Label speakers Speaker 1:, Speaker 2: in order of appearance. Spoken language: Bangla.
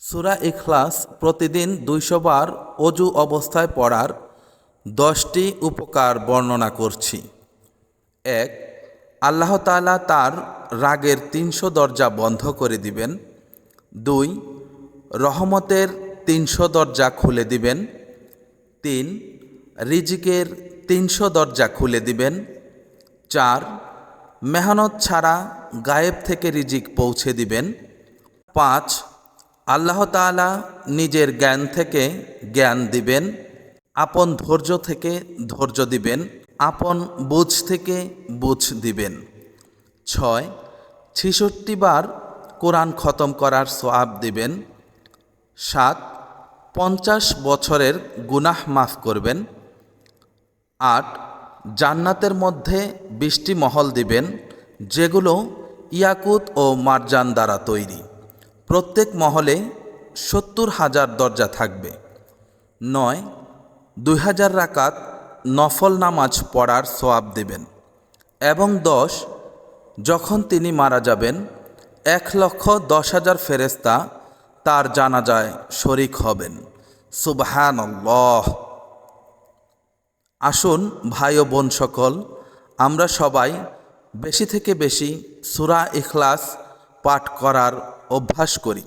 Speaker 1: সূরা ইখলাস প্রতিদিন ২০০ বার অজু অবস্থায় পড়ার ১০টি উপকার বর্ণনা করছি। ১. আল্লাহ তাআলা তার রাগের ৩০০ দরজা বন্ধ করে দিবেন। ২. রহমতের ৩০০ দরজা খুলে দিবেন। ৩. রিজিকের ৩০০ দরজা খুলে দিবেন। ৪. মেহনত ছাড়া গায়েব থেকে রিজিক পৌঁছে দিবেন। ৫. আল্লাহ তাআলা নিজের জ্ঞান থেকে জ্ঞান দিবেন, আপন ধৈর্য থেকে ধৈর্য দিবেন, আপন বুঝ থেকে বুঝ দিবেন। ৬. ৬৬ বার কোরআন খতম করার সওয়াব দিবেন। ৭. ৫০ বছরের গুনাহ মাফ করবেন। ৮. জান্নাতের মধ্যে ২০টি মহল দিবেন, যেগুলো ইয়াকুত ও মারজান দ্বারা তৈরি। প্রত্যেক মহলে ৭০,০০০ দরজা থাকবে। ৯. ২০০০ রাকাত নফল নামাজ পড়ার সওয়াব দেবেন। এবং ১০. যখন তিনি মারা যাবেন ১,১০,০০০ ফেরেশতা তার জানাজায় শরীক হবেন। সুবহানাল্লাহ। আসুন ভাই ও বোন সকল, আমরা সবাই বেশি থেকে বেশি সূরা ইখলাস পাঠ করার অভ্যাস করি।